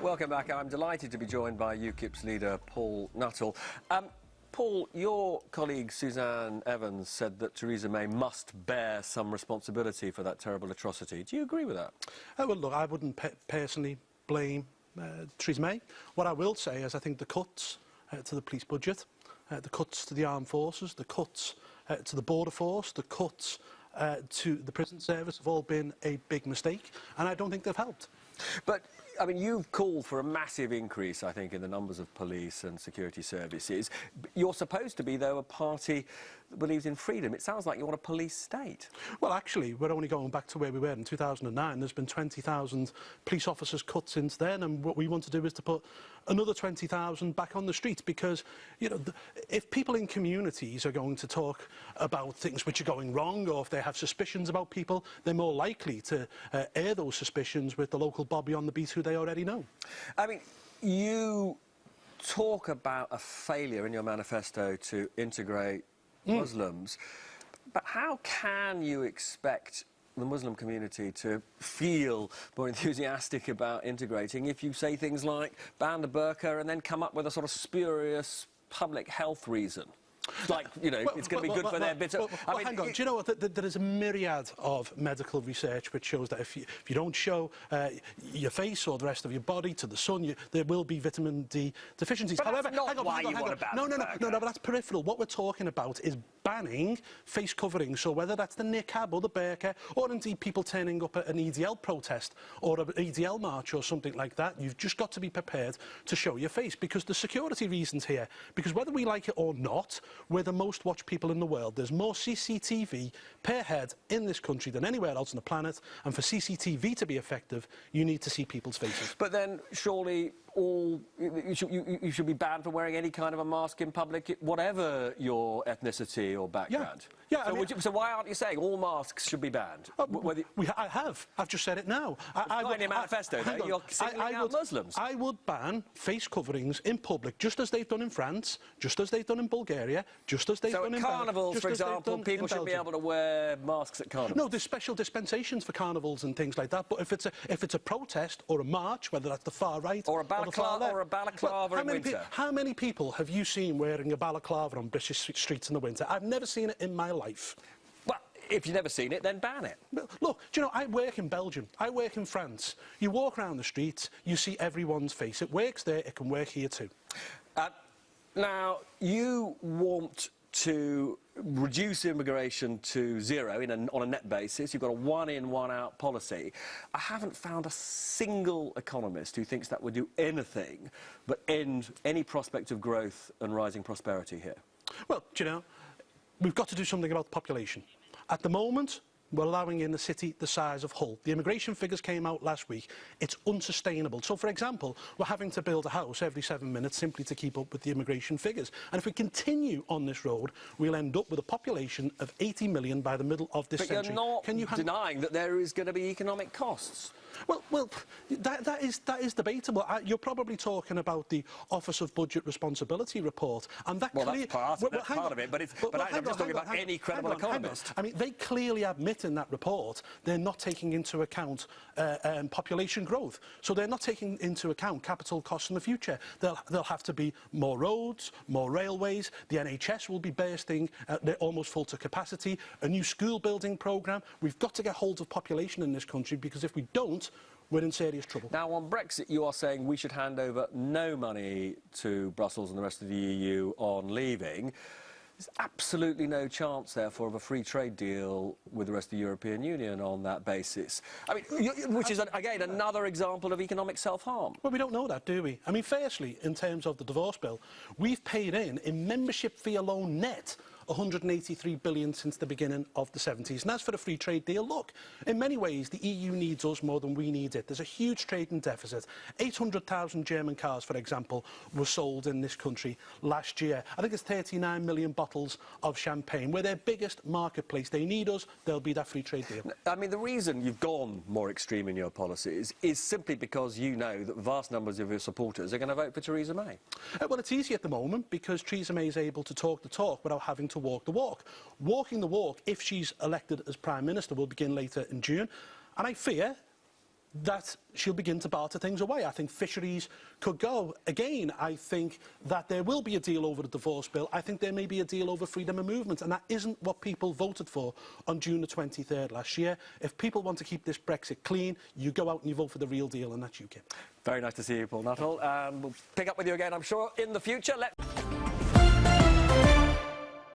Welcome back. I'm delighted to be joined by UKIP's leader Paul Nuttall. Paul, your colleague Suzanne Evans said that Theresa May must bear some responsibility for that terrible atrocity. Do you agree with that? Well, look, I wouldn't personally blame Theresa May. What I will say is I think the cuts to the police budget, the cuts to the armed forces, the cuts to the border force, the cuts to the prison service have all been a big mistake, and I don't think they've helped. But, I mean, you've called for a massive increase, I think, in the numbers of police and security services. You're supposed to be, though, a party that believes in freedom. It sounds like you want a police state. Well, actually, we're only going back to where we were in 2009. There's been 20,000 police officers cut since then, and what we want to do is to put another 20,000 back on the streets, because, you know, if people in communities are going to talk about things which are going wrong, or if they have suspicions about people, they're more likely to air those suspicions with the local Bobby on the beat who they already know. I mean, you talk about a failure in your manifesto to integrate Muslims, but how can you expect the Muslim community to feel more enthusiastic about integrating if you say things like ban the burqa and then come up with a sort of spurious public health reason? Like, you know, it's going to be good for their bit of... I mean, hang on, do you know what? There is a myriad of medical research which shows that if you don't show your face or the rest of your body to the sun, there will be vitamin D deficiencies. But however, that's not why you want to ban No, but that's peripheral. What we're talking about is banning face coverings. So whether that's the niqab or the burqa, or indeed people turning up at an EDL protest or an EDL march or something like that, you've just got to be prepared to show your face, because the security reasons here, because whether we like it or not, we're the most watched people in the world. There's more CCTV per head in this country than anywhere else on the planet, and for CCTV to be effective, you need to see people's faces. But then, surely, you should be banned from wearing any kind of a mask in public, whatever your ethnicity or background. Yeah, so why aren't you saying all masks should be banned? I have. I've just said it now. In your manifesto, though, you're singling out Muslims. I would ban face coverings in public, just as they've done in France, just as they've done in Bulgaria, just as they've done in Belgium. So at carnivals, for example, people should be able to wear masks at carnivals? No, there's special dispensations for carnivals and things like that, but if it's a protest or a march, whether that's the far right or a balaclava in winter. How many people have you seen wearing a balaclava on British streets in the winter? I've never seen it in my life. Well, if you've never seen it, then ban it. Look, do you know, I work in Belgium, I work in France. You walk around the streets, you see everyone's face. It works there, it can work here too. Now, you want to reduce immigration to zero on a net basis. You've got a one-in, one-out policy. I haven't found a single economist who thinks that would do anything but end any prospect of growth and rising prosperity here. Well, do you know, we've got to do something about the population. At the moment, we're allowing in a city the size of Hull. The immigration figures came out last week. It's unsustainable. So, for example, we're having to build a house every 7 minutes simply to keep up with the immigration figures. And if we continue on this road, we'll end up with a population of 80 million by the middle of this century. But you're not denying that there is going to be economic costs. Well, that is debatable. You're probably talking about the Office of Budget Responsibility report, and that that's part of it. But I'm just talking about any credible economist. I mean, they clearly admit in that report they're not taking into account population growth. So they're not taking into account capital costs in the future. There'll have to be more roads, more railways. The NHS will be bursting. They're almost full to capacity. A new school building programme. We've got to get hold of population in this country, because if we don't, we're in serious trouble. Now, on Brexit, you are saying we should hand over no money to Brussels and the rest of the EU on leaving. There's absolutely no chance, therefore, of a free trade deal with the rest of the European Union on that basis. I mean, which is, again, another example of economic self-harm. Well, we don't know that, do we? I mean, firstly, in terms of the divorce bill, we've paid in membership fee alone net, 183 billion since the beginning of the 70s. And as for a free trade deal, look, in many ways, the EU needs us more than we need it. There's a huge trading deficit. 800,000 German cars, for example, were sold in this country last year. I think it's 39 million bottles of champagne. We're their biggest marketplace. They need us. There'll be that free trade deal. I mean, the reason you've gone more extreme in your policies is simply because you know that vast numbers of your supporters are going to vote for Theresa May. Well, it's easy at the moment because Theresa May is able to talk the talk without having to walk the walk. Walking the walk, if she's elected as Prime Minister, will begin later in June. And I fear that she'll begin to barter things away. I think fisheries could go. Again, I think that there will be a deal over the divorce bill. I think there may be a deal over freedom of movement, and that isn't what people voted for on June the 23rd last year. If people want to keep this Brexit clean, you go out and you vote for the real deal, and that's UKIP. Very nice to see you, Paul Nuttall. We'll pick up with you again, I'm sure, in the future.